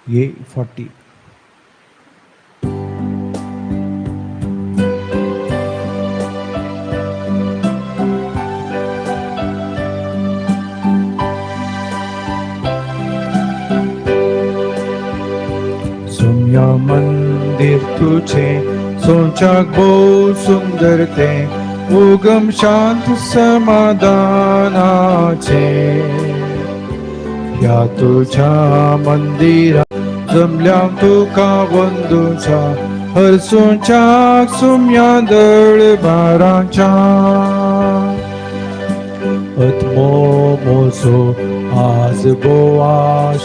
ये 40. सोम्या मंदिर तुझे सोचाक बहु सुंदर ते उगम शांत समाधानाचे या तुझ्या मंदिरा जमल्या तुका वंदूच्या हरसूच्या सुम्या दळबाराच्या अथमो मोसो आज बोवा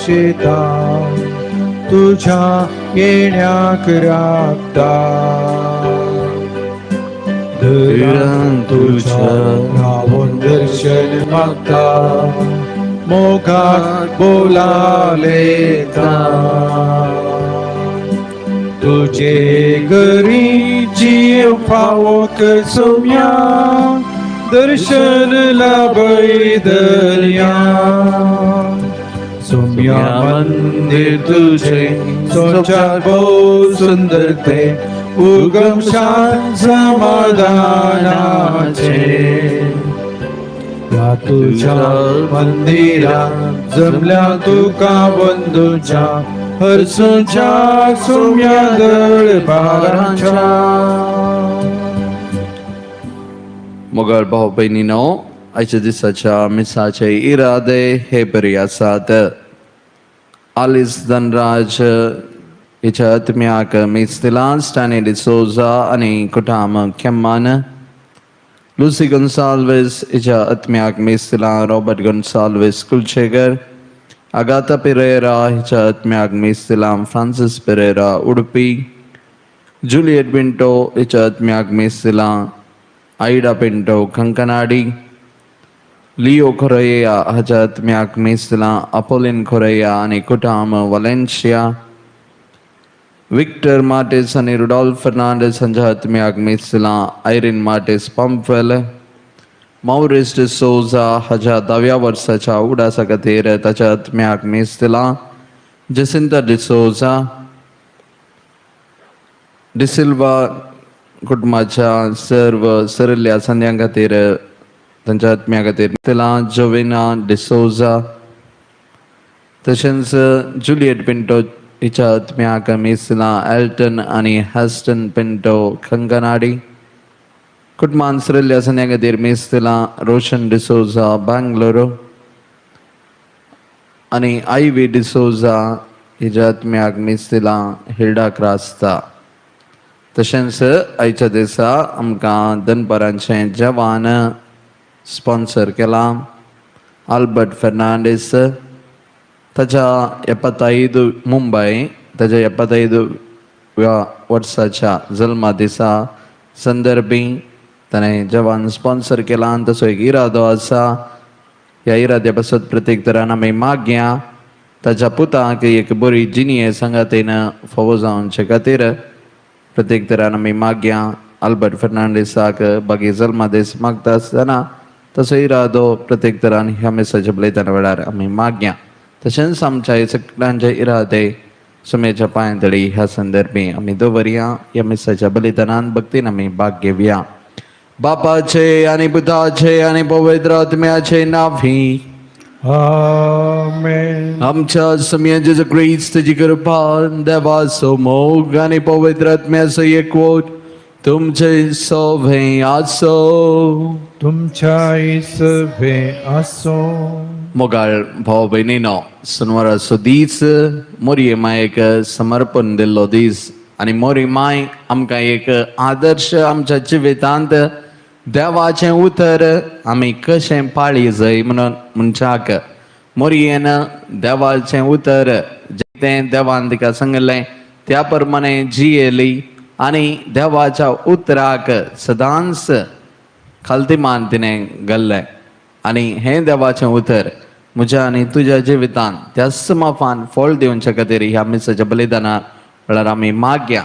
शेता तुझ्या येण्याक राबता धरण तुझ्या रावण दर्शन मागता मोगात बोलालेता तुझे घरी जीव फावोक सोम्या दर्शन लाभैदल्या सोम्या मंदिर तुझे सोचाक बहु सुंदर ते उगम शांत समाधानाचे या तुझ्या मंदिरा जमल्या तुका बंधूच्या हरसूच्या सोम्या दळबाराच्या. मोगल भाऊ बहिणीनो, आजच्या दिवसाच्या मिसाचे इरादे हे बरे आसात. आलिस धनराज हिच्या आत्म्याक मिस्तिला स्टॅनी डिसोजा आणि कुटाम खेम्मान, लुसी गोन्साल्वेस हिच्या आत्म्याक मिस्तिला रॉबर्ट गोन्साल्वेस कुलशेगर, अगाथा पेरेरा हिच्या आत्म्याक मिस्तिला फ्रांसिस पेरेरा उडुपी, जुलियट पिंटो हिच्या आत्म्याक मिस्तिला आईडा पिंटो कंकनाडी, लिओ खोरैया हाच्या आत्म्याक मिस्तिला अपोलिन खोरैया आणि कुटाम वलेन्शिया, विक्टर मार्टेस आणि रुडॉल्फ फर्नांडिस हांच्या आत्म्याक मिस्तिला आयरिन मार्टेस पंपवेल, मौरिस डिसोजा हाच्या 10व्या वर्साच्या उडासा खातीर ताच्या आत्म्याक मिस्तिला जसिंता डिसोजा, डिसिल्वा कुटुंबाच्या सर्व सरिल्ल्या संध्यां खातीर तांच्या आत्म्या खातीर मिस्तिला जोवेना डिसोजा, तशेंच जुलियट पिंटो हिच्या आत्म्याक मिस्तिला एल्टन आणि हॅस्टन पिंटो कंकनाडी, कुटुंबान सरिल्ल्या संध्यां खातीर मिस्तिला रोशन डिसोजा बँगलोरो आणि आयवी डिसोजा हिच्या आत्म्याक मिस्तिला हिल्डा क्रास्ता. तशेंच आयच्या दिसा आमकां दनपारांचें जेवण स्पॉन्सर केलां. आल्बर्ट फर्नांडीस ताच्या 75 मुंबय ताच्या 75व्या वर्साच्या जल्मा दिसा संदर्भी ताणें जेवण स्पॉन्सर केलां. तसो एक इरादो आसा. ह्या इराद्या पासत प्रत्येक तरान आमी मागया ताच्या पुताक एक बरी जिनिये संगातीन फावो जावचे खातीर प्रत्येक तरान आमी मागया. आल्बर्ट फर्नांडिसाक बागी जल्मा दीस मागता आसतना तसो इरादो प्रत्येक तरान ह्या मेसाच्या बलयतना वेळार आमी मागया. तशेंच आमच्या सगळ्यांचे इरादे सुमेच्या पांयतळी ह्या संदर्भी आमी दवरया. ह्या मेसाच्या बलिदानान भक्तीन आमी भाग घेवया. बापाचे आणि पुताचे आणि पवित्र आत्म्याचे नावी आमेन. आमच्या समयाचे ख्रिस्ताची कृपा, देवाचो मोग आणि पवित्र आत्म्याचो एकवट तुमचे सोबे आसो. तुमच्या इसबे आसो. मोगाळ भाव बहिणीनो, शनिवाराचो दीस मोरये मायेक समर्पण दिल्लो दीस आणि मोरी माय आमकां एक आदर्श आमच्या जिवितांत देवाचें उतर आमी कशें पाळी जाय म्हणून म्हणच्याक मोरयेन देवाचें उतर जें देवान तिका सांगलें त्या प्रमाणे जियेली आणि देवाच्या उतराक सदांच खालतीमान तिणें घाल्लें. आणि हें देवाचें उतर म्हज्या आनी तुज्या जिवितांत त्याच माफान फळ दिवचे खातीर ह्या मिसाच्या बलिदाना वेळार आमी मागया.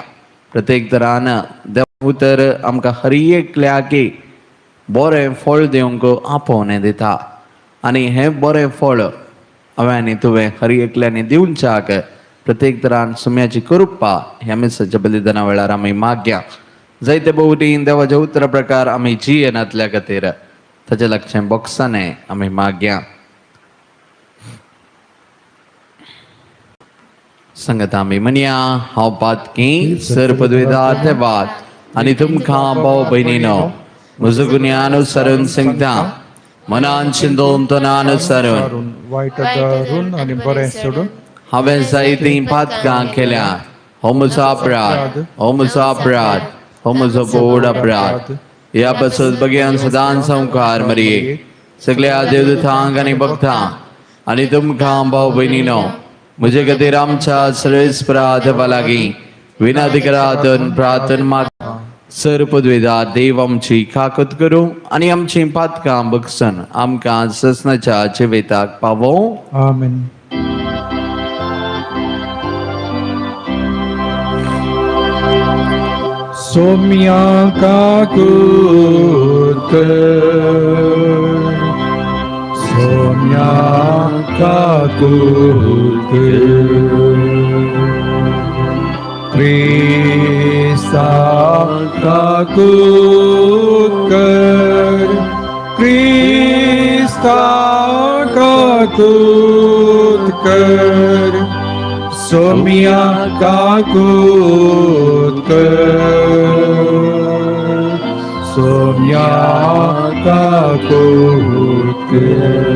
प्रत्येक तरान देव उतर आमकां हर एकल्याकी बरें फळ दिवंक आपोवणें दिता. आनी हें बरें फळ हांवें आनी तुवें हर एकल्यानी दिवच्याक प्रत्येक तरान सुम्याची कृपा ह्या मिसाच्या बलिदाना वेळार आमी मागया जायते भोवटीन देवाचे उतर प्रकार आमी जियेनातल्या खातीर ताचे लागचें बोगसाने आमी मागया. संगत आमी म्हणया हांव पातकी सर पदवेदार ते वाद आनी तुमकां भाव भयणीनो म्हजो गुन्या अनुसरून सांगता मनान चिंतून तनान अनुसरून वाईट धरून आणि बरें सोडून हांवें जायतीं पातकां केल्या. हो म्हजो अपराध, हो म्हजो अपराध, हो म्हजो बोड अपराध. ह्या पासून बगयान सदां संवकार मरये सगळ्या देवदूतांक आनी भक्तांक आनी तुमकां भाव भयणीनो म्हजे खातीर आमच्या सर्वेस्परा देवा लागीं विनाधिकारातून प्रार्थना माग. सर पदवेदार देव आमची काकूत करूं आनी आमची पातकां बगसून आमकां ससनाच्या जिवेताक पावो. आमेन. सोम्या काकूत सोम्या काकूत क्रिस्ता काकूत कर क्रिस्ता काकूत कर सोम्या काकूत कर सोम्या काकूत कर.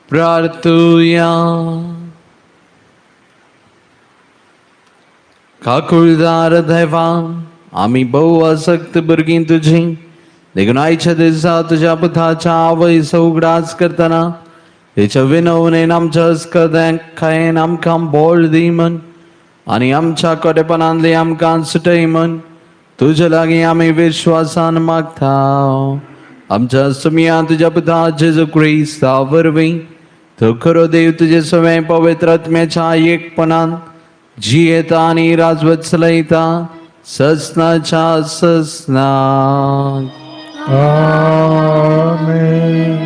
प्रार्थुया. काकुळदार देवा आम्ही बहु आसक्त भुरगीं तुझी देखून आयच्या दिसा तुझ्या पुताच्या आवयचो उगडास करतना तेच्या विनवणेन आमच्या अस्कद्यांक खायेन आमकां बोळ दी म्हण आनी आमच्या कोटेपणांतली आमकां सुटय म्हण तुझे लागीं आमी विश्वासान मागता. आमच्या सुमिया तुझ्या पुता जेजू क्रिस्ता वरवीं तो खरो देव तुजे सवें पवित्र आत्म्याच्या एकपणान जियेता आनी राजवत चलयता ससनाच्या ससनाक. आमेन.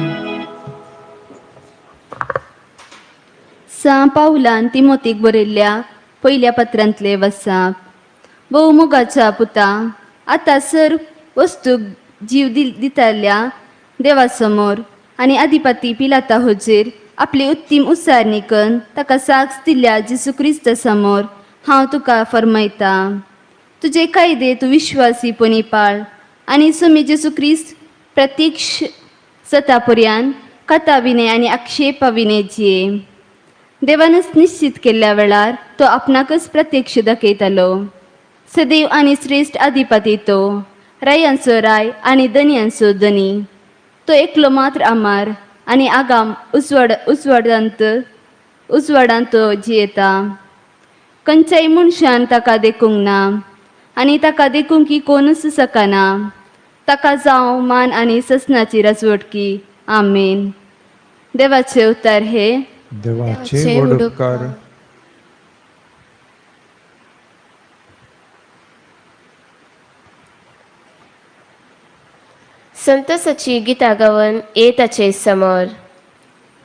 सा पावलान तिमोतीक बरयल्ल्या पयल्या पत्रांतले वसाप. भोवमुगाच्या पुता आतां सर वस्तूक जीव दिताल्या देवा समोर आनी अधिपती पिलाता हाचेर आपली उत्तीम उसारणी करून ताका साक्ष दिल्ल्या जेजू क्रिस्त समोर हांव तुका फरमायता. तुजे कायदे तूं विश्वासीपणी पाळ आनी सुमी जेजू क्रिस्त प्रत्यक्ष सता पर्यान कथाविने आनी आक्षेपाविने जिये. देवानच निश्चित केल्ल्या वेळार तो आपणाकच प्रत्यक्ष दाखयतालो. सदैव आनी श्रेष्ठ अधिपती तो रायांचो राय आनी धनयांचो धनी. तो एकलो मात्र आमार आनी आगाम उजवाडांत तो जियेता. खंयच्याय मनशान ताका देखूंक ना आनी ताका देखूंक कोणूच सकना. ताका जावं मान आनी ससनाची राजवटकी. आमेन. देवाचे उतार हे देवाचे वडोपकार. संतोषाची गितां गावन येताचे समोर.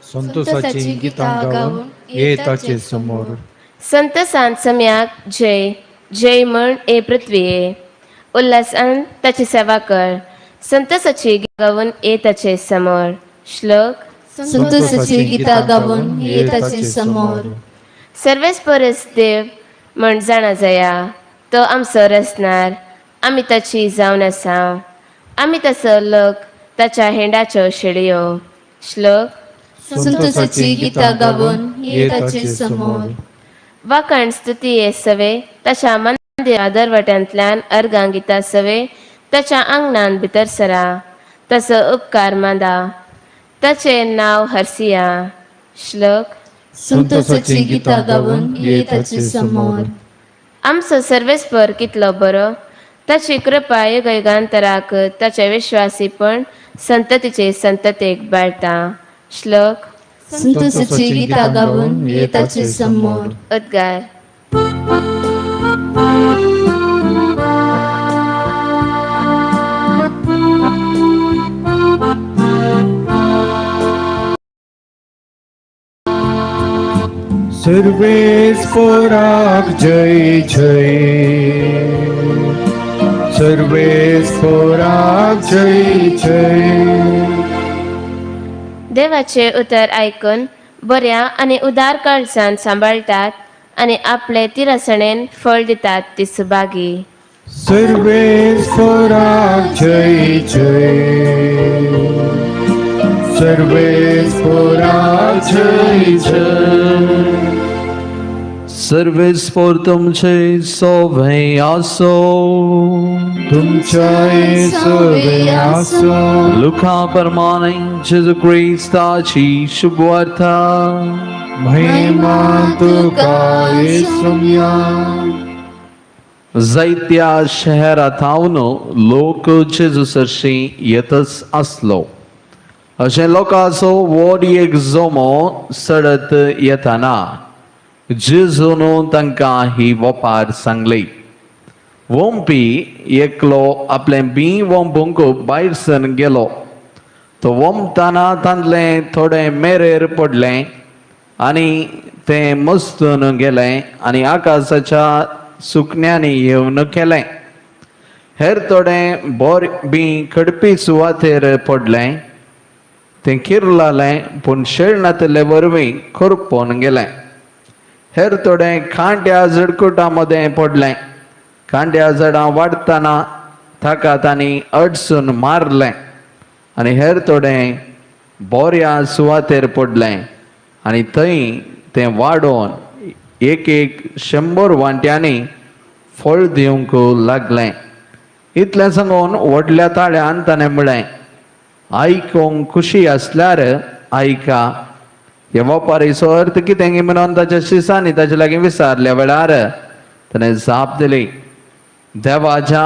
संतोषाची गितां गावन येताचे समोर. संतोषान सम्याक जय जय म्हण ए पृथ्वीये. उल्हासान ताची सेवा कर. संतोषाची गितां गावन येताचे समोर. श्लोक. संतोषाची गितां गावन येताचे समोर. सर्वेस्परस देव म्हण जाणा जया. तो आमचो रचणार आमी ताची जावन आसा. आमी ताचो लोक ताच्या हेंडाच्यो शेळयो. श्लोक. संतोषाची गितां गावन येताचे समोर. वाकण स्तुतीये सवे ताच्या मंदिरा दरवट्यांतल्यान अर्गां गितां सवे ताच्या आंगणान भितर सरा. ताचो उपकार मांदा ताचे नाव हरसिया. श्लोक. संतोषाची गितां गावन येताचे समोर. आमचो सर्वेस्पर कितलो बरो. ताची कृपा युगांतराक ताचे विश्वासीपण संततीचे संततेक बाळटा. श्लोक. संतोषाची गितां गावन येताचे समोर. उद्गार. सर्वेस्पराक जय जय, सर्वेस्पराक जय जय. देवाचे उतर ऐकून बऱ्या आणि उदार काळजान सांभाळतात आणि आपले तिरसणेन फळ दितात ती सुभागी. सर्वेस्पराक जय जय, सर्वेस्पराक जय जय. सर्वेस्पोर तुमचे सोभे असो, तुमच्या सोबे असो. लुका प्रमाणे जेजू ख्रिस्ताची शुभवार्ता. महिमा तुका येसुया. जायत्या शहरांतावन लोक जेजू सरशी येतच असलो. अशें लोकांचो व्हड एक जोमो सडत येताना जेजून तांकां ही वपार सांगली. वोंपी एकलो आपलें बी वोंपूंक भायर सरून गेलो. तो वोंपताना तांतलें थोडें मेरेर पडलें आनी तें मस्तून गेलें आनी आकाशाच्या सुकण्यांनी येवन केलें. हेर थोडें बोर बी खडपी सुवातेर पडलें. तें किरलालें पूण शेळनातले वरवीं करपून गेलें. हेर थोडें खांड्या जडकुटां मदें पडलें. खांड्या झाडां वाडटाना ताका तांणी अडसून मारलें. आनी हेर थोडें बोऱ्या सुवातेर पडलें आनी थंय तें वाडोवन एक 100 वांट्यांनी फळ दिवंक लागलें. इतलें सांगून व्हडल्या ताळ्यान ताणें म्हळें, आयकूंक खुशी आसल्यार आयका. ह्या वपारीचो अर्थ कितें म्हणून ताच्या शिसांनी ताचे लागीं विचारल्या वेळार ताणें जाप दिली, देवाच्या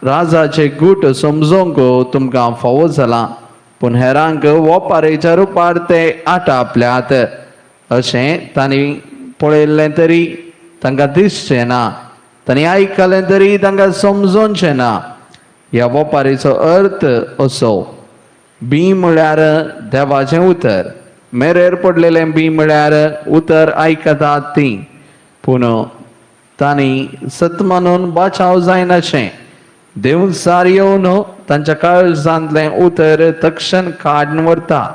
राजाचे गूट समजूंक तुमकां फावो जाला, पूण हेरांक वपारेच्या रुपार ते आटापल्यात. अशें तांणी पळयल्लें तरी तांकां दिसचें ना, तांणी आयकलें तरी तांकां समजोवचें ना. ह्या वपारीचो अर्थ असो, बी म्हळ्यार देवाचें उतर, मेरेर पडलेलें बी म्हळ्यार उतर आयकतात तीं, पूण तांणी सत मानून बाचाव जायनाशें. देवचार येवन तांच्या काळजांतलें उतर तक्षण काडून व्हरता.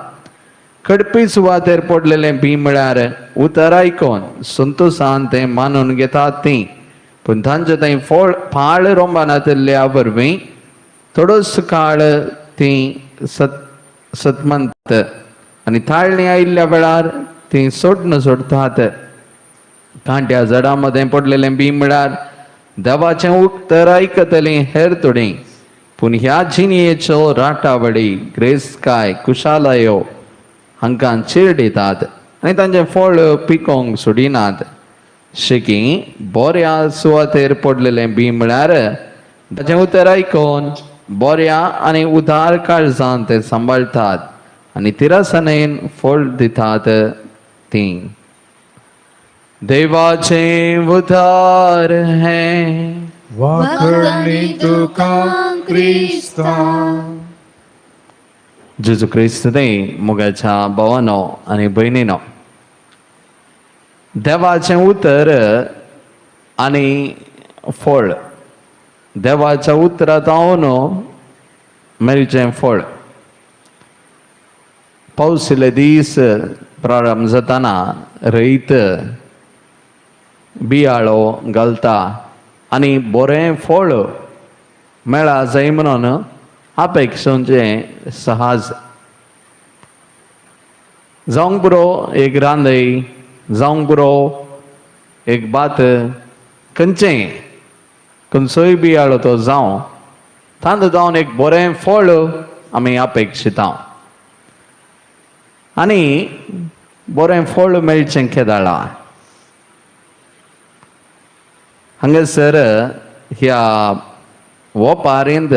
खडपी सुवातेर पडलेलें बी म्हळ्यार उतर आयकून संतोशान तें मानून घेतात तीं, पूण तांचे थंय फाळ रोंबानातल्या वरवीं थोडोस काळ तीं सतमंत आनी ताळणी आयिल्ल्या वेळार तीं सोडतात. कांट्या झाडां मदें पडलेलें बी म्हळ्यार देवाचें उतर आयकतलीं हेर थोडीं, पूण ह्या जिणयेच्यो राटावडी, ग्रेसकाय, कुशालयो हांकां चीड येतात आनी तांचें फळ पिकोवंक सोडिनात. शिकी बोऱ्या सुवातेर पडलेलें बी म्हळ्यार ताचें उतर आयकून बोऱ्या आनी उदार काळजान ते सांबाळतात आनी तिरासनेन फळ दितात तीं. देवाचें उदार हें वाकरणी तुका क्रिस्ता. जेजू क्रिस्त मोगाच्या भावानो आनी भयणीनो, देवाचें उतर आनी फळ. देवाच्या उतरांत हांवन मेळचें फळ. पावसिल्ले दीस प्रारंभ जाताना रयत बियाळो घालता आनी बरें फळ मेळा जाय म्हणून अपेक्षेचें सहज. जावंक बरो एक रांदय, जावंक बरो एक भात, खंयचोय बियाळो तो जावं, तांत जावन एक बरें फळ आमी अपेक्षिता. आनी बरें फळ मेळचें केदाळा. हांगासर ह्या वपारींत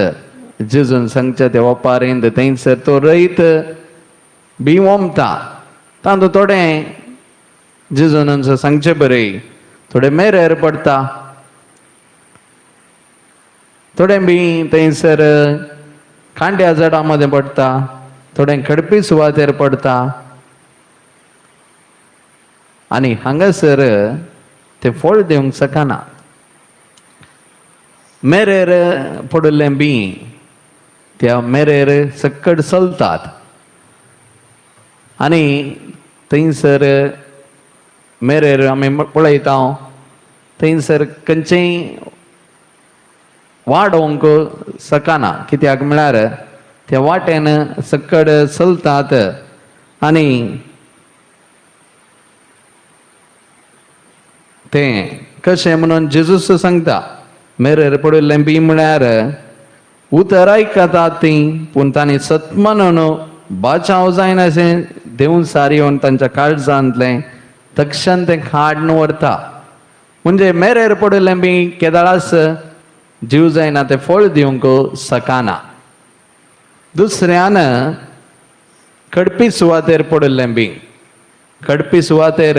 जेजून सांगच्या त्या वपारींत थंयसर तो रयत बी वोमता. तांदूळ थोडें जेजून सांगचें बरें थोडें मेरेर पडटा, थोडें बी थंयसर खांड्या झाडां मदें पडटा, थोडें खडपी सुवातेर पडटा. आनी हांगासर ते फळ दिवंक शकना. मेरेर पडिल्लें बी त्या मेरेर सक्कड चलतात आनी थंयसर मेरेर आमी पळयता थंयसर खंयचेय वाडोवंक शकना. कित्याक म्हळ्यार त्या वाटेन सक्कड चलतात आनी तें कशें म्हणून जेजूस सांगता. मेरेर पडिल्लें बी म्हळ्यार उतर आयकतात तीं पूण तांणी सत म्हणून बाचाव जायना अशें देवून सार येवन तांच्या काळजांतलें तक्षण तें काडून व्हरता. म्हणजे मेरेर पडिल्लें बी केदाळास जीव जायना तें फळ दिवंक शकना. दुसऱ्यान खडपी सुवातेर पडिल्लें बी खडपी सुवातेर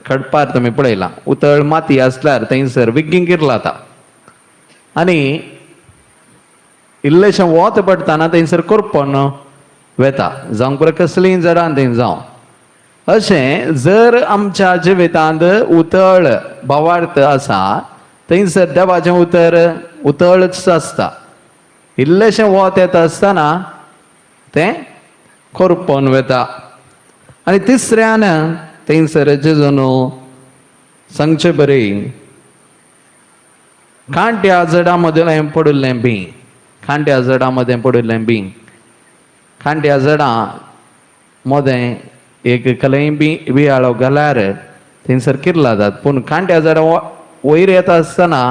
खडपार तुमी पळयलां उतळ माती आसल्यार थंयसर विग्गी किर्लाता आनी इल्लेशें वत पडटाना थंयसर करपण वेता जावं पुरो कसलीय झाडां थंय जावं. अशें जर आमच्या जिवितांत उतळ भावार्थ आसा थंयसर देवाचें उतर उतळच आसता. इल्लेशें वत येता आसतना तें करपण वेता. आनी तिसऱ्यान थंयसर जेजून सांगचे बरी कांट्या झाडां मदीं पडिल्लें बी कांट्या झाडां मदें पडिल्लें बी कांट्या झाडां मदें एक कलय बी बियाळो घाल्यार थंयसर किर्ला जाता. पूण कांट्या झाडां वयर येता आसतना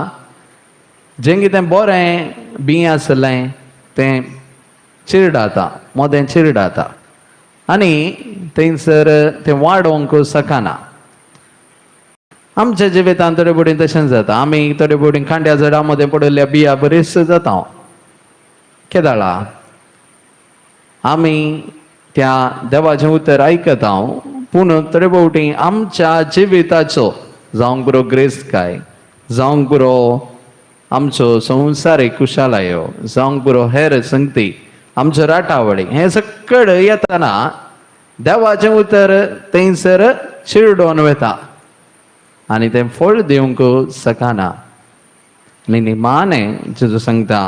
जें कितें बरें बी आसलें तें चिरडाता मदें चिरडाता आनी थंयसर तें वाडोवंक शकना. आमच्या जिवितांत थोडे पडेन तशें जाता. आमी थोडे पडेन कांट्या झाडां मदें पडिल्ल्या बिया बरेच जाता केदाळा. आमी त्या देवाचें उतर आयकता पूण थोडे फावटी आमच्या जिविताचो जावंक पुरो ग्रेस्तकाय जावंक पुरो आमचो संवसारीक कुशालायो जावंक पुरो हेर संगती आमच्यो राटावळी हें सक्कड येतना देवाचें उतर थंयसर चिरडोन वेता आनी तें फळ दिवंक शकना. आनी निमाणें जेजू सांगता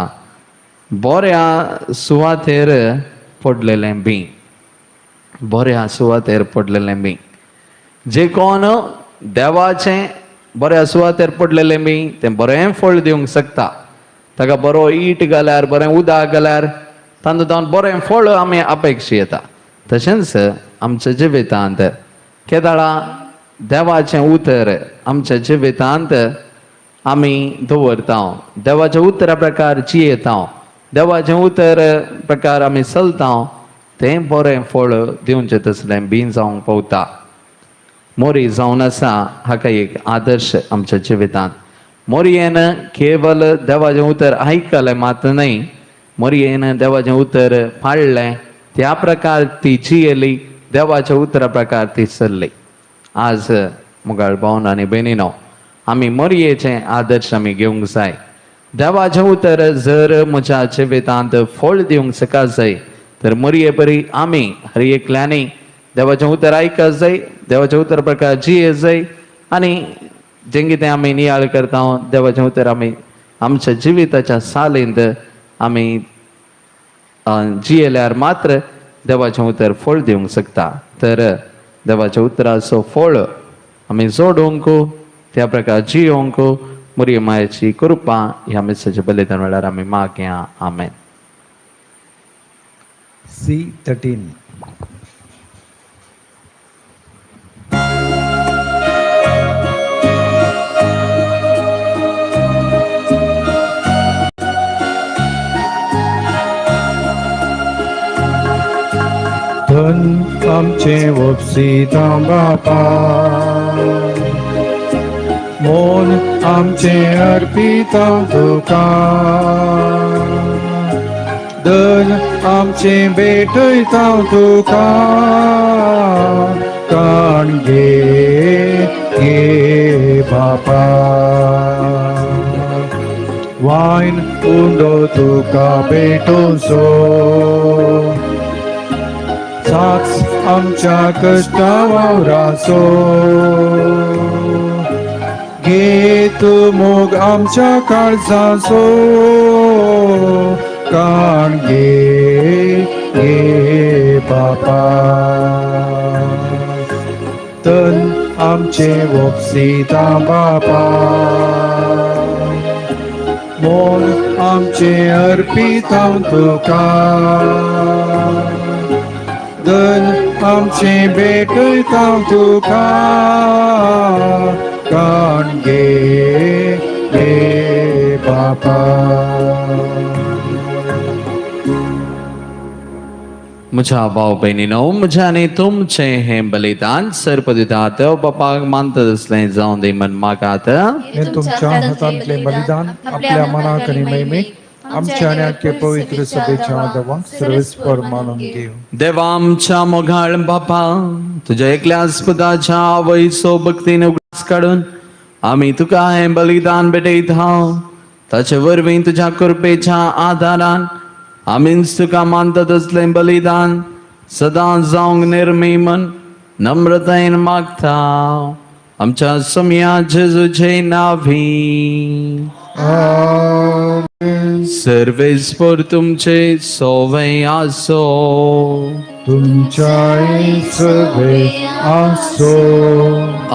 बऱ्या सुवातेर पडलेलें बी बऱ्या सुवातेर पडलेलें बी जे कोण देवाचें बऱ्या सुवातेर पडलेलें बी तें बरें फळ दिवंक शकता. ताका बरो ईट घाल्यार बरें उदक घाल्यार तातूंत बरें फळ आमी अपेक्षा येता. तशेंच आमच्या जिवितांत केदाळा देवाचें उतर आमच्या जिवितांत आमी दवरता. देवाच्या उतरा प्रकार जियेता देवाचें उतर प्रकार आमी चलता तें बरें फळ दिवचें तसलें बी जावंक पावता. मोरी जावन आसा हाका एक आदर्श आमच्या जिवितांत. मोरयेन केवल देवाचें उतर आयकलें मात न्हय मोरयेन देवाचें उतर पाळ्ळें त्या प्रकार ती जियेली देवाच्या उतरा प्रकार ती चल्ली. आज मुगाळ भावन आनी भयणीनो आमी मोरयेचें आदर्श आमी घेवंक जाय. देवाचें उतर जर म्हज्या जिवितांत फळ दिवंक शका जाय तर मोरये परी आमी हर एकल्यानी देवाचें उतर आयकत जाय देवाच्या उतर प्रकार जिये जाय आनी जें कितें आमी नियाळ करता देवाचें उतर आमी आमच्या जिविताच्या सालींत आमी जियेल्यार मात्र देवाचें उतर फळ दिवंक शकता. तर देवाच्या उतराचो फळ आमी जोडूंक त्या प्रकार जियोंक मोरये मायेची कृपा ह्या मेसेज बलिदान वेळार आमी मागया. आमेन. C13. धन आमचे वपसिता बापा मोन आमचे अर्पिता तुका धन आमचे भेटयता तुका काण घे बापा वायन उंडो तुका भेटोसो साक्ष आमच्या कष्टा वावराचो घे तू मोग आमच्या काळजाचो काण घे घे बापा तन आमचे वोपसिता बापा मोल आमचे अर्पिता तुका धन आमचे भेटयता तुका काण घे घे बापा म्हज्या भाव बहिणीनो म्हज्याने तुमचे हे बलिदान सर्पदितात बापाक मानता असलें जावं दी मन मागात हे तुमच्या हातांतले बलिदान आपल्या मनाक आणि मैमेक आमच्या आणि आख्खे पवित्र सभेच्या देवाक सर्वेस्पर मानून घेऊ देवा आमच्या मोगाळ बापा तुझ्या एकल्या आस्पदाच्या वयसो भक्तीने उगडास काढून आम्ही तुका हे बलिदान भेटयत हांव ताचे वरवीं तुझ्या कृपेच्या आदारान आमीच तुका मानतात असले बलिदान सदां जावंक निर्मी मन नम्रतायेन मागता आमच्या समया जेजूचे नावी आमेन. सर्वेस्पर तुमचे सोवय आसो तुमच्या सभे आसो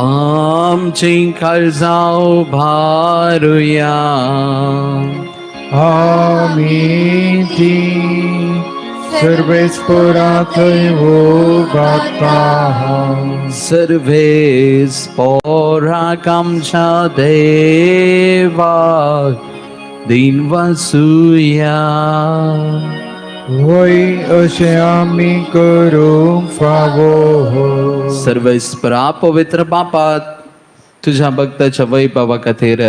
आमची काळजां भारुया आमी ती सर्वेस्परात उभारता सर्वेस्पराक आमच्या देवा दिन वासुया वय अशें आमी करूंक फावो सर्वेस्परा पवित्र बापात तुझ्या भक्ताच्या वैभवा खातीर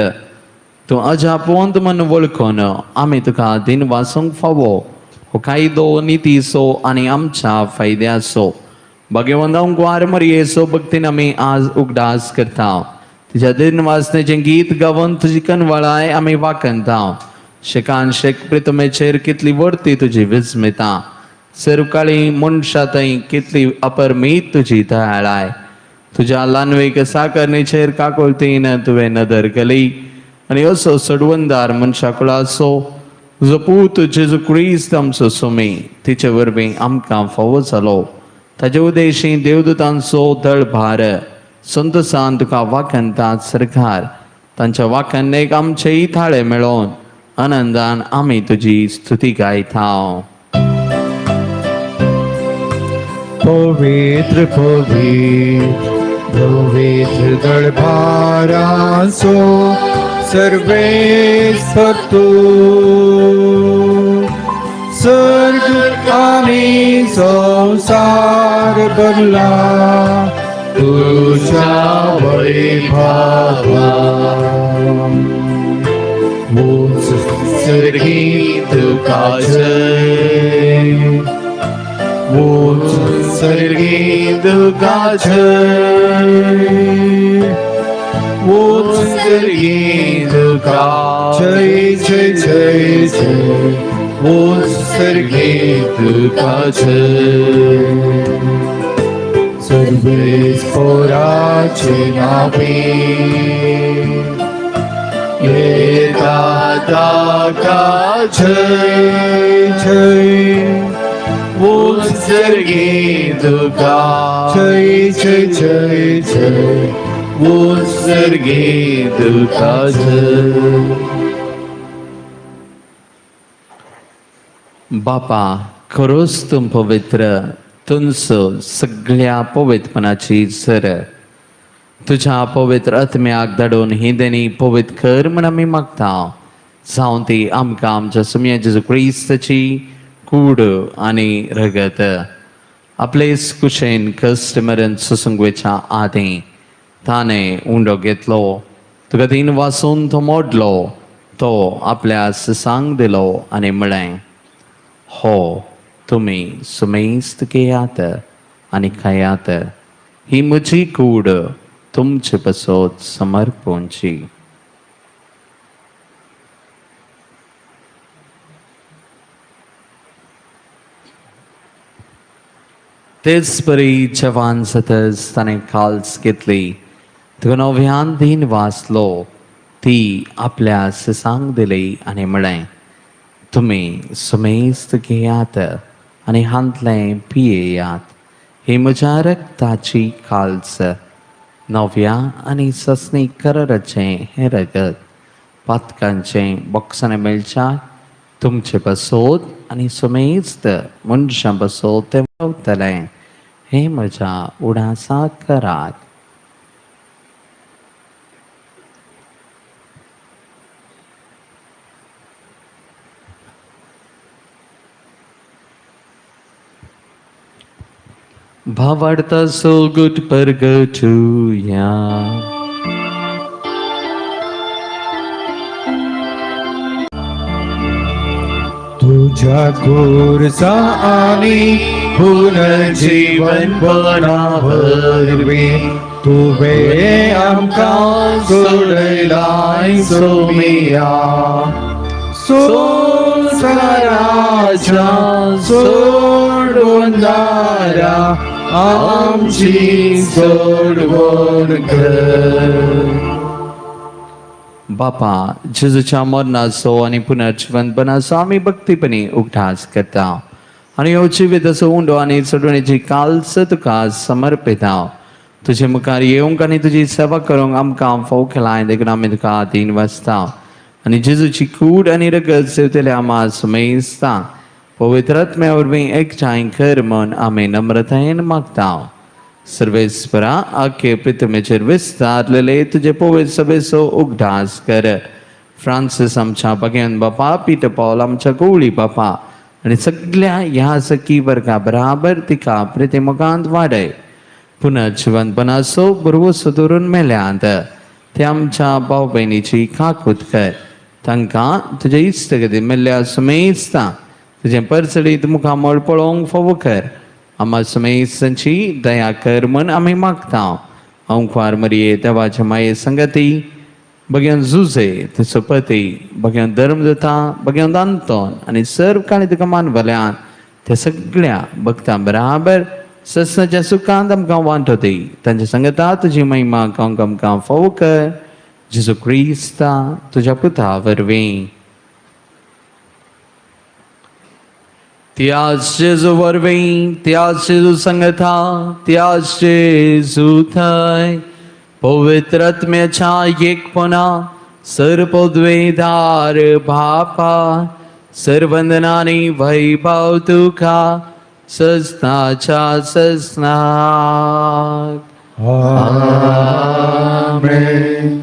तूं अजापोंत मन वळखून आमी तुका दिन वासूंक फावो हो कायदो नितीसो आनी आमच्या फायद्याचो भगवंतांक वार मरयेचो भक्तीन आमी आज उगडास करता तुझ्या दिन वाचण्याचें गीत गावन तुजी कनवळाय आमी वाकनता शेकान शेक प्रितमेचेर कितली वर्ती तुजी विस्मिता सर्वकाळी मनशांतय कितली अपरमीत तुजी दयाळाय तुझ्या लानवेक साकरणेचेर काकुळतीन तुवें नदर केली आनी असो सडवंदार मनशा कुळाचो तुजो पूत जेजू क्रिस्त आमचो सुमी तिचे वरवीं आमकां फावो जालो ताचे उदेशी देवदूतांचो दळभार संतोसान तुका वाखनतात सरकार तांच्या वाखन्नेक आमचेय थाळे मेळोवन आनंदान आमी तुजी स्तुती गायता पवित्र पवित्र पवित्र दळभारासो सर्वेस्पर तू स्वर्ग आणि संसार भरला तुझ्या वैभवा उंच सर्गी तुका जय उंच सर्गी तुका जय उंच सर्गी तुका जय जय जय जय उंच सर्गी तुका जय सर्वेस्पराचे नावे ये दाता का जय जय उत्सर्गी तुका जय जय जय जय उत्सर्गी तुका जय बापा खरोच तुम पवित्र तुमचो सगळ्या पवित्रपणाची सर तुझ्या पवित्र आत्म्याक धाडून ही देणी पवित्र कर म्हण आमी मागता जावं ती आमकां आमच्या सुम्या जेजू क्रिस्ताची कूड आनी रगत आपलेच कुशेन कश्ट मरण सुसंगवेच्या आदी ताणें उंडो घेतलो तुका दिन वासून तो मोडलो तो आपल्या सांग दिलो आनी म्हळें हो तुमी सुमेस्त घेयात आनी खायात ही म्हजी कूड तुमचे पसोत समर्पणची तेच परी जवान सतस ताने काल्स घेतली तुका नव्यान दिन वाचलो ती आपल्या ससांग दिली आणि म्हळें तुम्ही सुमेस्त घेयात आणि हांतलें पियेयात ही म्हज्या रक्ताची काल्स नव्या आणि ससनी कररचें हें रगत पातकांचें बॉक्साने मेळच्यात तुमचे बसोत आणि सुमेस्त मनशां बसोत ते वतलें हे म्हज्या उडासाक करात. भावार्थ सो गुट परगटूया तुझ्या कोरसा आणि पुनर्जीवन बनावरवे तुवे आमकां सोडलाय सोमिया संसाराच्या सोडून दारा आमची सोडवण कर. बापा जेजूच्या मरणाचो आणि पुनर्जीवनपणाचो आम्ही भक्तीपणी उगडास करता आणि ह्यो जिवीत असो उंडो आणि चडवणेची काल्स तुका समर्पिता तुजे मुखार येवंक आणि तुजी सेवा करूंक आमकां फाव केलाय देखून आमी तुका आदीन वाचता आणि जेजूची कूड आणि रगत सेवतले आम्हा सुमेस्ता पवित्र आत्म्या वरवीं एकठांय कर म्हूण आमी नम्रतायेन मागता. सर्वेस्परा आखे पृथ्वीचेर विस्तारलेले तुझे पवित्र सभेचो उगडास कर. फ्रांसिस आमच्या भगियन बापा, पीटर पॉल आमच्या गवळी बापा आणि सगळ्या ह्या सखी वर्गा बराबर तिका प्रितीमुखांत वाडय. पुनर्जीवनपणाचो बरोवसो दवरून मेल्यांत ते आमच्या भाव भयणीची काकूत कर. तांकां तुजे इश्टगती मेल्ल्या सुमेस्ता तुझे परसडीत मुखामळ पळोवंक फावो कर. आम्हा सुमेस्तांची दया कर म्हूण आमी मागता. ओंकार मरिये देवाच्या माये संगती भगियन जुजे तिचो पती भगियन धर्मदता भगियन आंतोन आणि सर्व काणी तुका मानवल्यान त्या सगळ्या भक्तां बराबर ससनाच्या सुखांत आमकां वांटो दी. तांच्या संगता तुजी महिमा कांक आमकां फावो कर. जेजू क्रिस्ता तुज्या पुता वरवीं त्याच जेजू वरवीं त्याच जेजू संगता त्याच जेजू थंय पवित्र आत्म्याच्या एकपणा सर्वोद्वेदार बापा सर्वंदनानी वैभव तुका ससनाच्या ससनाक. आमेन.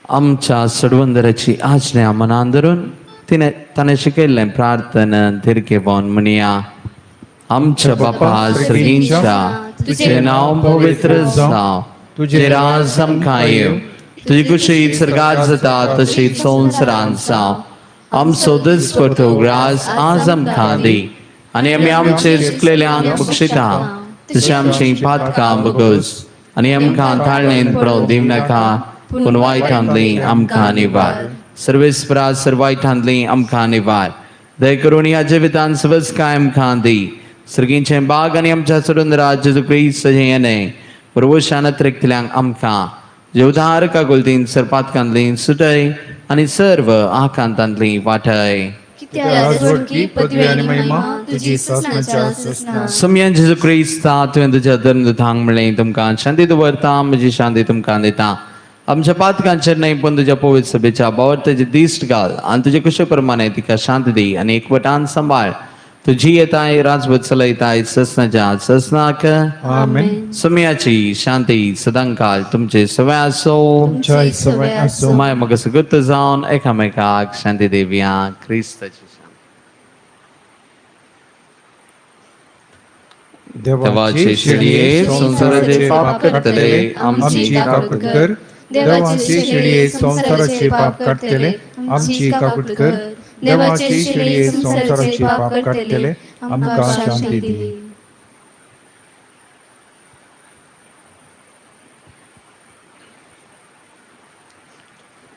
आमच्या सडवंदराची आज्ञा मनान धरून तिने ताणें शिकयल्लें प्रार्थना तिरकेवन म्हणया. आमच्या बापा सर्गींच्या तुझे नाव पवित्र जावं तुझे राज आमकां येवं तुजी कुशीत सर्गात जाता तशीच संवसारांत जावं. आमचो दिसपट्टो ग्रास आज आमकां दी आनी आमी आमचेर चुकलेल्यांक बक्षिता तशें आमची पातकां बगोस आनी आमकां ताळणेन पडोवंक दिवं नाका पूण वायटांतली आमकां निवार. सर्वेस्परा सर्वायटांतली आमकां निवार. दय करून ह्या जिवितांत सवस्काय आमकां दी. सर्गींचें बाग आनी आमच्या सडुंदरा जेजू क्रिस्त येणें प्रभुशान अतिरिक्तल्यांक आमकां जेवधार कागुलतीन सरपातकांतली सुटय आनी सर्व आकांतांतली वाटय. राजवटी पदवी आणि महिमा तुझी ससनाच्या ससना. सम्यान जेजू क्रिस्ता तुवें तुज्या धर्मदूतांक म्हणलें तुमकां शांती दवरता म्हजी शांती तुमकां दिता. आमच्या पातकांचेर न्हय पूण तुज्या पवित्र सभेच्या भावार्थाची दिश्ट घाल आनी तुजे कुशे प्रमाणे तिका शांती दी आनी एकवटान सांबाळ. तुजी येताय राजवट चलयताय ससनाच्या ससनाक. आमेन. सम्याची शांती सदांकाळ तुमचे सवय आसो. तुमच्या सवय असो. माय मग सुगत जावन एकामेकाक शांती देवया. क्रिस्ताची देवाचे शिडये संसाराचे पाप काडटले आमची काकूट कर. देवाचे शिडये संसाराचे पाप काडटले आमची काकूट कर. देवाचे शिडये संसाराचे पाप काडटले आमकां शांती दी.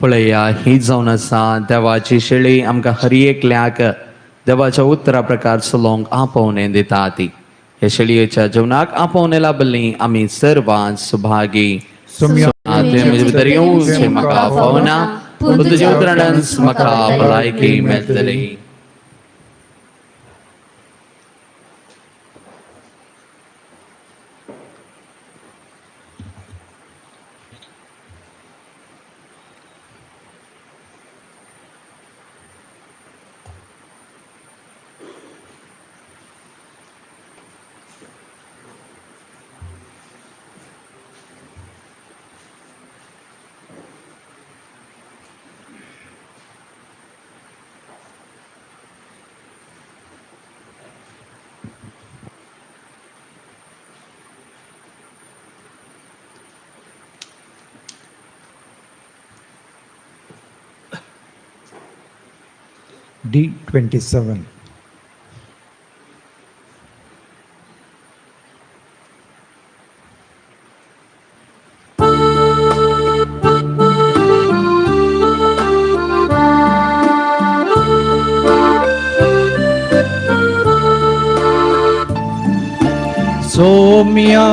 पळया ही जावन आसा देवाची शेळी आमकां हर एकल्याक देवाच्या उतरा प्रकार चलोवंक आपोवणे दिता ती हे शेळयेच्या जेवणाक आपोवणे लाभली आमी सर्वांत सुभागी भितर येवचे म्हाका फावना पूण तुज्या उतरांच म्हाका भलायकी मेळटली. D27. सौम्या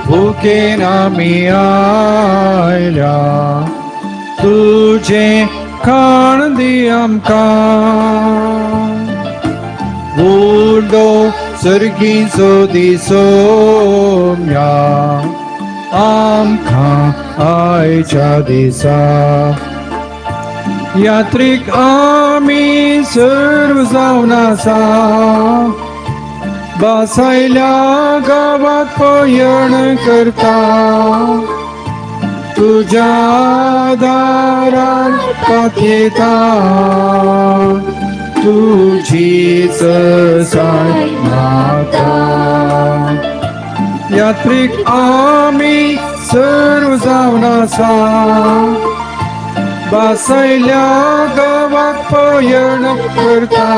भूकेन आमी आयल्या तुझे खाण दी आमकां व्हडलो सर्गीचो दिसोम्या आमकां आयच्या दिसा यात्रेक आमी सर्व जावन आसा बासायल्या गावात पयण करता तुझ्या दारान पातयेता तुझीच साय मागता यात्रेक आमी सर्व जावन आसा बासायल्या गावात पयण करता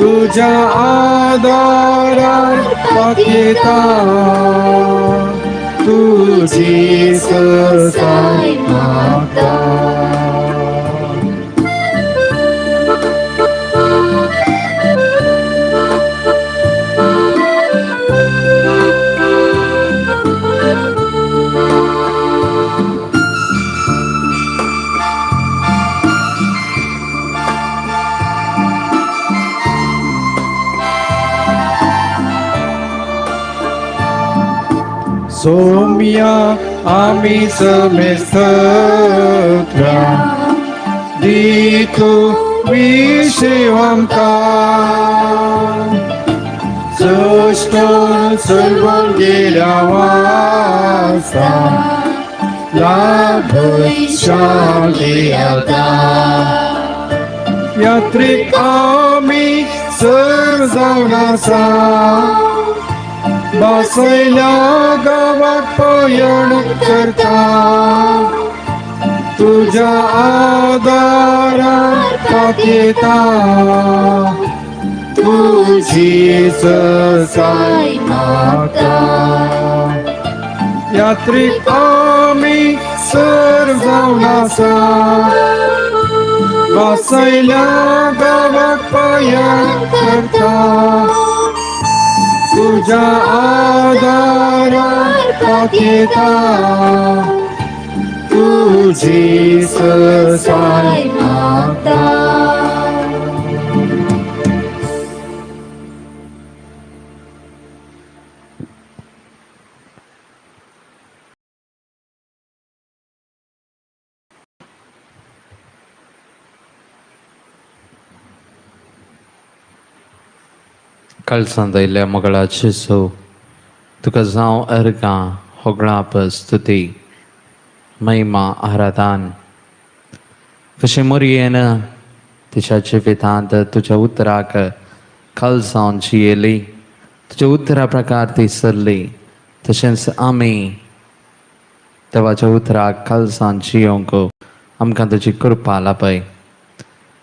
तुझ्या आदारान पातयेता तुझीच साय मागता. सौम्या आमी समेस्तत्रा दितू विशेष आमकां सष्टोन सर्वोन गेल्या वासा लाभय शांती येता यात्रेक आमी सर्व जावन आसा बासायल्या गावात पयण करता तुझ्या आदारान पातयेता तुझीच साय मागता यात्रेक आमी सर्व जावन आसा बासायल्या गावात पयण करता तुझ्या आदारान पातयेता तुझीच साय मागता. कळसां दयल्या मोगळाचे सो तुका जावं अर्गां होगळाप स्तुती महिमा आराधन कशें मोरयेन तिच्या जिवितांत तुज्या उतराक कळसां जियेली तुज्या उतरा प्रकार ती सरली तशेंच आमी देवाच्या उतराक कळसां जियोंक आमकां तुजी कृपा लाभय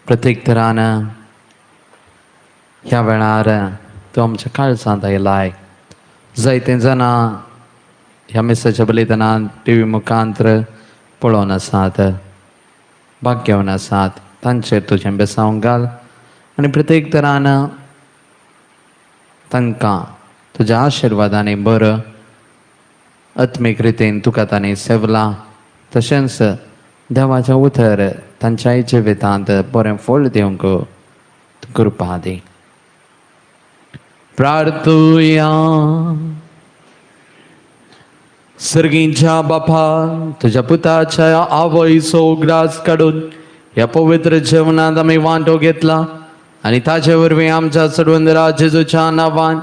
प्रत्येक तरान ह्या वेळार तूं आमच्या काळजांत आयलाय जायते जाणां ह्या मेसाच्या बलिदानांत टी व्ही मुखांतर पळोवन आसात भाग्यवन आसात तांचेर तुजें बेसांव घाल आनी प्रत्येक तरान तांकां तुज्या आशिर्वादांनी बरं आत्मीक रितीन तुका तांणी सेवलां तशेंच देवाचें उतर तांच्याय जिवितांत बरें फळ दिवंक तूं कृपा दी. प्रार्थुया. सर्गींच्या बापा तुझ्या पुताच्या आवयचो ग्रास काढून ह्या पवित्र जेवणात आमी वांटो घेतला आनी ताचे वरवीं आमच्या सडवंदरा जेजूच्या नांवान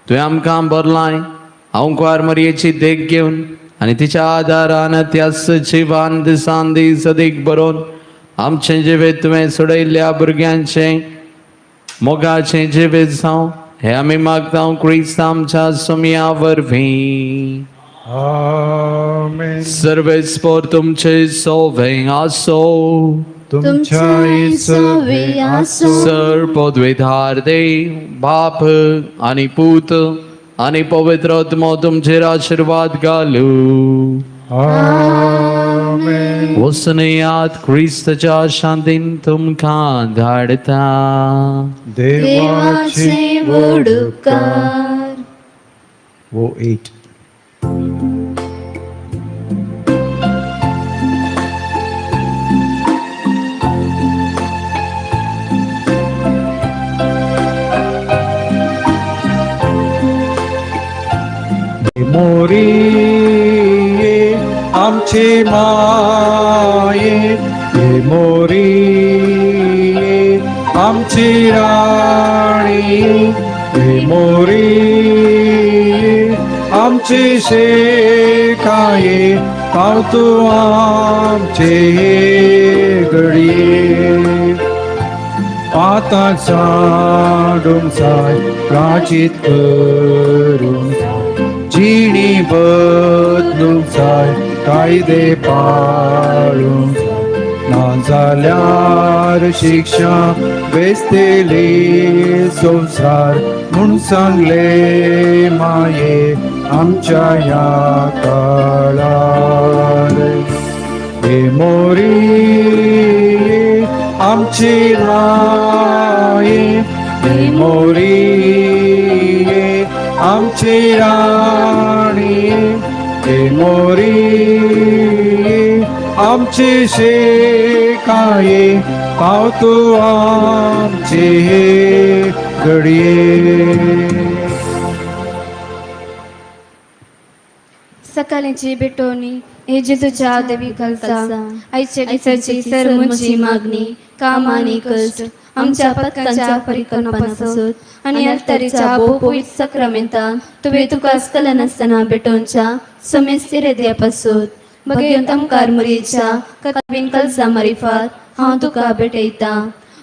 तुवें आमकां भरलाय. हांव कुंवार मरयेची देख घेवन आनी तिच्या आदारान त्याच जिवान दिसान दीस अदीक बरोवन आमचें जिवीत तुवें सोडयल्ल्या भुरग्यांचें मोगाचें जिवीत जावं हें आमी मागता क्रिस्त आमच्या सुमया वरवीं. आमेन. सर्वेस्पर तुमचे सोवें आसो. तुमच्या सवे आसो. सर्वोद्विधार देव बाप आनी पूत आनी पवित्र आत्मो तुमचेर आशीर्वाद घालू. आमेन. वसनयात क्रिस्ताच्या शांतीन तुमकां धाडता. देवाचे वडुकार. वो 8. मोरी आमची माये मोरी आमची राणी मोरी आमची शेकाये पाव तू आमचे घडये पाता चाडून जाय प्राचित करून जिणी बदलूंक जाय कायदे पाळूंक ना जाल्यार शिक्षा बेसतेली संसार म्हूण सांगले माये आमच्या ह्या काळार. हे मोरी आमची माये हे मोरी आमची राणी हे मोरी आमची शेकाये पाव तू आमचे घडये. सकाळची बेटोनी हे जेजूच्या देवी कलसा आयच्या दिसाची सर्वची मागणी काम आणि कष्ट आमच्या पत्कांच्या परिकल्पनापासून आणि अल्तारीच्या पवित्र सक्रामेंता तुवे तुका आसकला नासतना बेटोंच्या समेस्तीर हृदयापासून भगवंत आमकार मुरीच्या कथाबीन कलसा मारिफात हांव तुका भेटयता.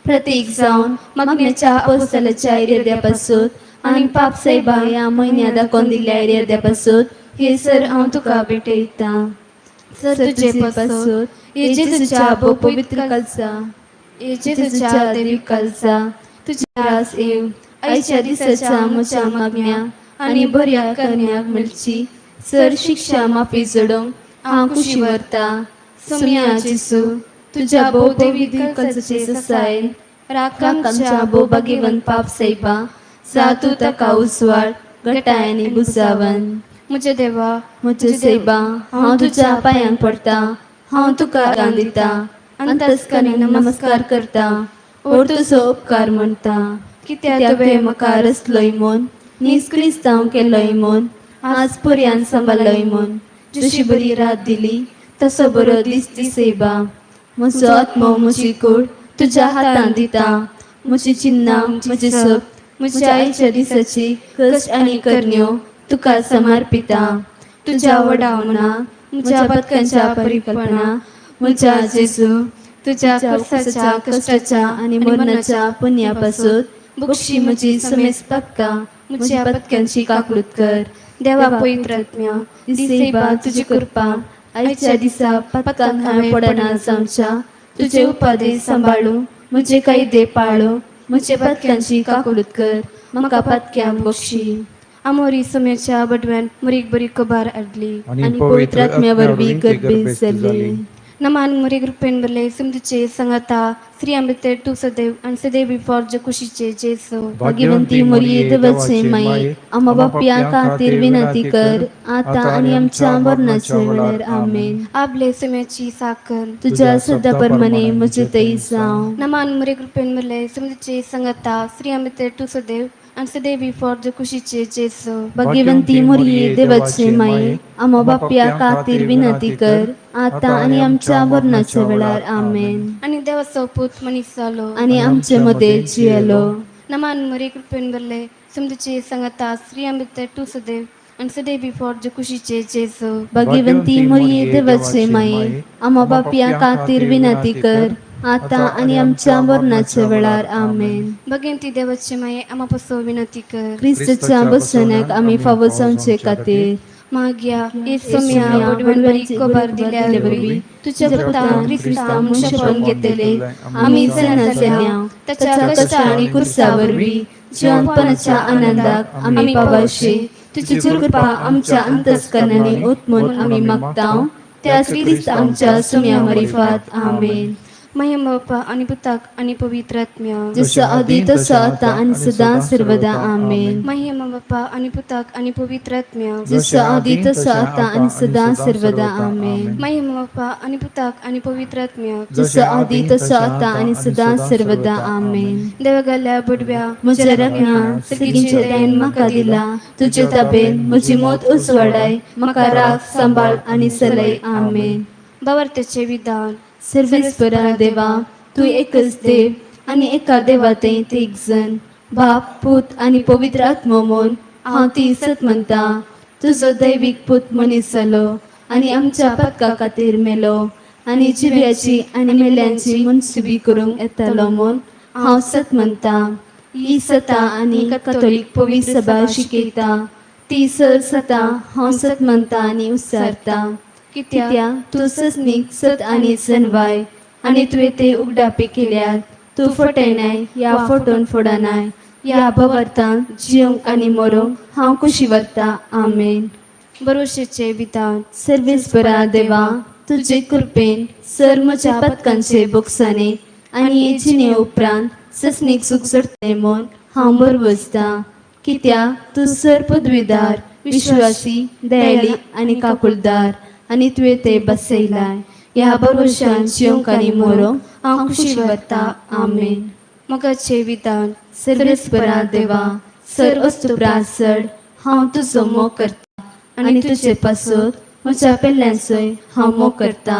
प्रतीक जावन मागण्याच्या अपोस्तलाच्या हृदयापासून आणि पाप साहेबा ह्या म्हयन्या दाखोवन दिल्ल्या हृदयापासून हे सर हांव तुका भेटयता. सर तुजे पासून हे जेजूच्या पवित्र कलसा हे जेजूच्या देवी कलसा तुझ्या रास येव आयच्या दिसाच्या म्हज्या मागण्या आनी बऱ्या करण्याक मेळची. सर शिक्षा माफी जोडोवंक हांव खुशी व्हरता. सुम्या जेसू तुझ्या देवी कलसाचे ससायन राखांच्या भाग्यवान पाप साहेबा सातू ताका उसवाड घटाय आनी बुजावन. म्हजे देवा म्हजे साहेबा हांव तुज्या पांयांक पडटा. हांव तुका रान दिता अंतस्करी नमस्कार करता और तुजो उपकार म्हणटा. कित्याक तुवें म्हाका रचलोय म्हूण निस्क्रिस्तांव केलोय म्हूण आज पर्यान सांबाळलोय म्हूण जशी बरी रात दिली तसो बरो दीस दी सेबा. म्हजो आत्मो म्हजी कूड तुज्या हातांत दिता. म्हजी चिन्नां म्हजी सप म्हज्या आयच्या दिसाची कश्ट आनी करण्यो तुका समर्पिता. तुज्या वडावना म्हज्या पत्कांच्या परिकल्पना म्हज्या जेजू तुज्या कर्साच्या कश्टाच्या आनी मरणाच्या पुण्यापासून बक्षी म्हजी समेस पक्का म्हज्या पत्क्यांची काकूळट कर. देवा पवित्र आत्म्या दिसेबा तुजी कृपा आयच्या दिसा पत्कांक हांवें पडना जावच्या. तुजे उपादेश सांबाळूं म्हजे कायदे पाळूं म्हजे पत्क्यांची काकूळट कर. म्हाका पत्क्यांक बक्षी. आमोरी समयाच्या बडव्यान मरीक बरी कबार आडली आणि पवित्र आत्म्या वरवीं गर्भेत जाल्ली. नमान मोरे ग्रुपेन बरले सिमधुचे संगता श्री अमृते टू सदैव आणि सदैव बिफोर जकुशीचे जेसो भाग्यवंती मोरी देवाचे माये आम्हा बाप्या खातीर विनंती कर आता आणि आमच्या मरणाच्या वेळेर आमेन. आपले समेची साकर तुझ्या सदाप्रमाणे मुझे तई जाव. नमान मोरे ग्रुपेन बरले सिमधुचे संगता श्री अमृते टू सदैव आणि सदैव बिफोर जकुशीचे जेसो भाग्यवंती मोरी देवाचे माये आम्हा बाप्या खातीर विनंती कर आता आणि आमच्या मरणाच्या वेळेर आमेन. आणि देवाचो पूत मनीस जालो आणि आमचे मध्ये जियलो. नमान मोरे ग्रुपेन बरले सिमधुचे संगता श्री अमृते टू सदैव आणि सदैव बिफोर जकुशीचे जेसो भाग्यवंती मोरी देवाचे माये आम्हा बाप्या खातीर विनंती कर आता आणि आमच्या मरणाच्या वेळेर आमेन. भगवंती देवाचे माये आम्हापासो विनंती कर ख्रिस्ताच्या बसण्याक आम्ही फावो जावचे खातीर माग्या येसुम्या बडवणबरी कोबार दिल्यावरी तुझ्या पुता ख्रिस्ता मुशपण घेतले आम्ही जनाजण्या त्याच्या कष्ट आणि कुर्सावरवी जीवनपणाच्या आनंदाक आम्ही पावशे तुझी कृपा आमच्या अंतस्करणाने उत्मन आम्ही मागताव त्याच ख्रिस्त आमच्या सुम्या मरिफात आमेन. महिम बाप्पा आणि पुताक आणि पवित्र आत्म्या जसं आधी तसं आता आणि सदा सर्वदा आमेन. महिम बाप्पा आणि पुताक आणि पवित्र आत्म्या जसं आधी तसं आता आणि सदा सर्वदा आमेन. महिम बाप्पा आणि पुताक आणि पवित्र आत्म्या जसं आधी तसं आता आणि सदा सर्वदा आमेन. देवगल्या बुडव्या म्हज्या रगण्या सगळींचे दैन म्हाका दिला तुझे ताबेन म्हजी मोत उसवाडाय म्हाका राख सांबाळ आणि सलय आमेन. बावर्तेचे विधान सर्वेस्परा देवा तू एकच देव आणि एका देवाते एक जण बाप पूत आणि पवित्र आत्मा म्हूण हांव ती सत म्हणटा. तुजो दैवीक पूत मनीस जालो आणि आमच्या पदका खातीर मेलो आणि जिव्याची आणि मेल्यांची मुनसिबी करूंक येतालो म्हूण हांव सत म्हणटा. ही सता आणि कॅथोलिक पवित्र सभा शिकयता ती सर सता हांव सत म्हणटा आणि उसारता. कित्या तू ससनीक सत आणि सनवाय आणि तुवें ते उगडापे केल्यात तू फटयनाय या फटोन फोडनाय या भवर्तान जियोंक आनी मरोंक हांव खुशी वरता आमेन. भरोशेचे विधान सर्वेस्परा देवा तुजे कृपेन सर म्हज्या पदकांचे बोगसाने आनी हे जिणे उपरांत ससनीक सुख जडटले म्हूण हांव बरवजता. कित्या तू सर पदवीदार विश्वासी दयाळी आनी काकुळदार आणि तुवें ते बसयलाय ह्या भरोशान जियोंक आनी मरोंक हांव खुशी वरता आमेन. मोगाचे विधान सर्वेस्परा देवा सर अस्तुप्रासड हांव तुजो मोग करता आनी तुजे पासत म्हज्या पेल्ल्यांचोय हांव मोग करता.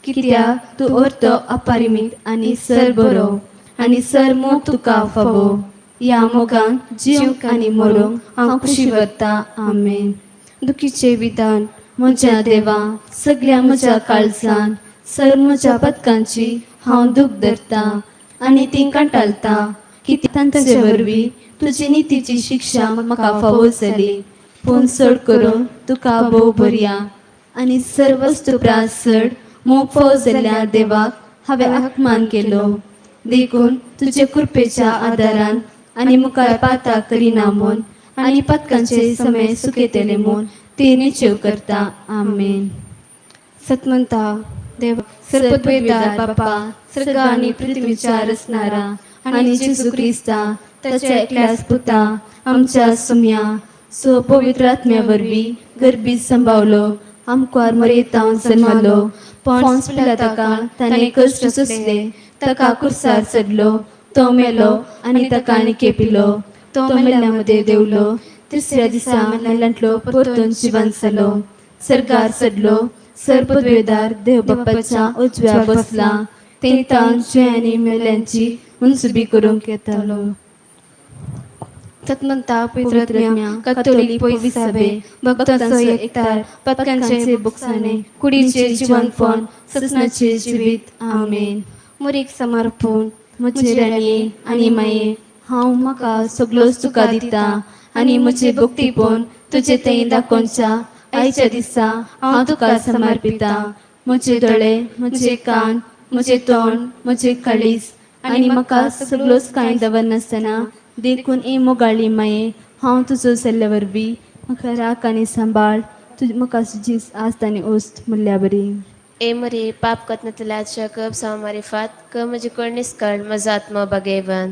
कित्या तू अर्थ अपारिमीत आनी सर बरो आनी सर मोग तुका फावो. ह्या मोगान जियोंक आनी मरोंक हांव खुशी वरता आमेन. दुखीचे विधान म्हज्या देवा सगळ्या म्हज्या काळजान सर म्हज्या पदकांची हांव दूख धरता आनी ती कंटाळता. कित्याक तांचे वरवीं तुजी नितीची शिक्षा म्हाका फावो जाली पूण चड करून तुका भोव बरया आनी सर्व वस्तुप्रासड मोग फावो जाल्ल्या देवाक हांवें आत्मान केलो. देखून तुजे कृपेच्या आदारान आनी मुखार पाता करिना म्हूण आनी पदकांचे समय सुकयतले म्हूण ते निश्चय करता आमेन. सतमंता देव सर्वपदवीदार बाप्पा सर्ग आणि पृथ्वीच्या रचणारा आणि जेजू ख्रिस्ता त्याच्या एकल्याच पुता आमच्या सुम्या सो पवित्र आत्म्या वरवीं गर्भीत संभावलो आमकां मरेतां जल्मलो पोंस पिलाताका ताणें कश्ट सोंसले ताका कुर्सार चडलो तो मेलो आनी ताका आनी केपिलो तो मेल्ल्या मदें देवलो तिसऱ्या दिसा मेल्ल्यांतलो परतून जिवंत जालो सर्गार चडलो सर पदवीदार देव बाप्पाच्या उजव्या बसला ते तांची आनी मेल्ल्यांची मुनसुबी करूंक येतालो. तत्मंता पवित्र कॅथोलिक पवित्र सभे भक्तांचो एकतार पदकांचे बुकसाने कुडीचे जीवनपण ससनाचे जिवीत आमेन. मुरीक समर्पण म्हजे राणये आनी माये हांव म्हाका सगळोच तुका दिता आनी म्हजे भक्तीपण तुजे थंय दाखोवच्या आयच्या दिसा हांव तुका समर्पिता. म्हजे दोळे म्हजे कान म्हजे तोंड म्हजे काळीज आनी म्हाका सगळोच कांय दवरनासतना देखून ए मोगाळी माये हांव तुजो जाल्ल्या वरवीं म्हाका राख आनी सांबाळ तुज म्हाका तुजी आस्त आनी ओस्त म्हणल्या बरी. ए मरे पाप कत्नतलाच्या कब सामारिफात क म्हणजे कळणिस्कळ मजात्म बगेवन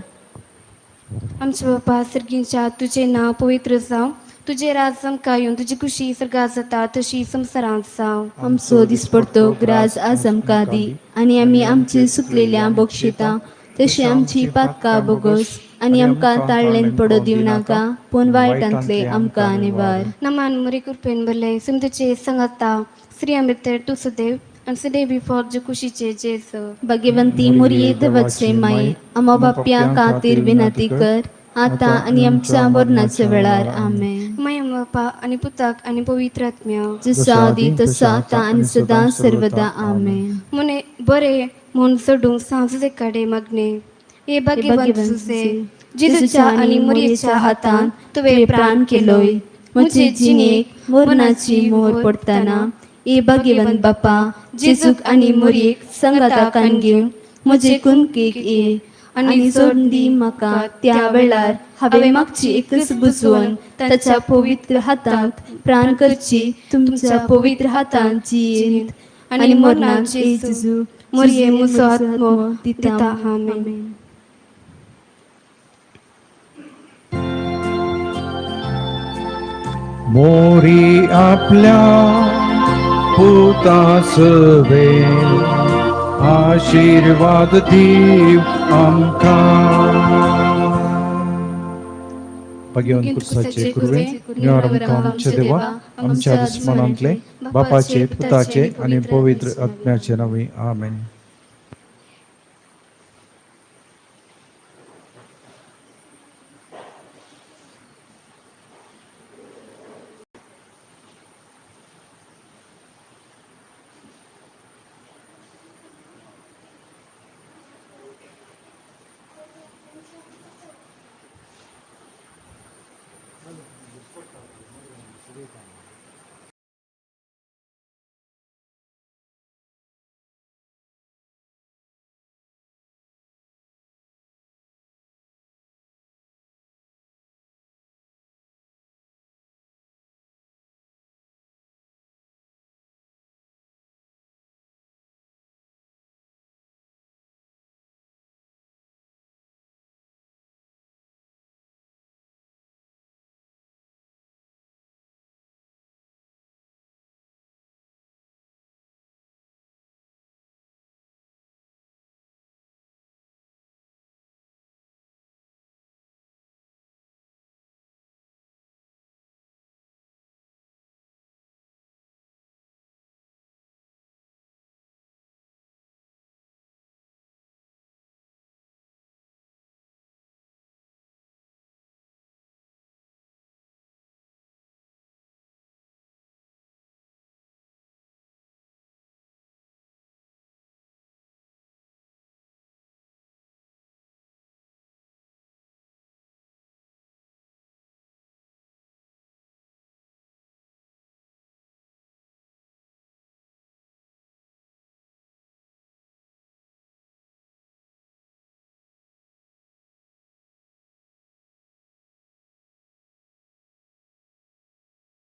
आमचे बाप्पा सर्गींच्या तुझे नाव पवित्र जाव तुझे राज कायून तुझी खुशी सर्गात जाता तशी संसारात जाव आमचो दिसपडतो ग्रास आज आमकां दी आणि आम्ही आमची सुकलेल्या बक्षिता तशी आमची पातका बोगस आणि आमकां ताळलेन पडो दिव नाका पूण वायटांतले आमकां निवार नमान मुरी कृपेन भरले सिमधुचे संगता श्री अमृत तू सुदेव आणि सदैव बिफोर जो खुशीचे जेस भगवंती मुरये देवाचे माये आम्हा बाप्या खातीर विनंती कर आता आणि आमच्या मरणाच्या वेळार आमेन माय बाप्पा आणि पुताक आणि पवित्र आत्म्या जसा आदी तसा आता आणि सदा सर्वदा आमेन मने बरे म्हूण सोडूंक सांजे कडे मागणे हे भाग्यवंत सुसे जिजूच्या आणि मुरयेच्या हातान तुवे प्राण केलोय मुझे जिनेक मरणाची मोहर पडताना ए भाग्यवंत बाप्पा जेजूक आणि मुरयेक संगता कान घेवन म्हजे कुणकेक ये आणि सोडून दी म्हाका त्या वेळार हांवें मागची एकच बुजवण ताच्या पवित्र हातांत प्राण करची तुमच्या पवित्र हातांत जियेंत आणि मरणात जेजू मुरये म्हजो आत्मो दिता आमेन मोरी आपल्या पुतास वे आशीर्वाद दीव आमकां भगवंत कुर्साचे कुरवे निवार आमकां आमचे देवा आमच्या दुस्मनांतले बापाचे पुताचे आणि पवित्र आत्म्याचे नावे आमेन. Gracias.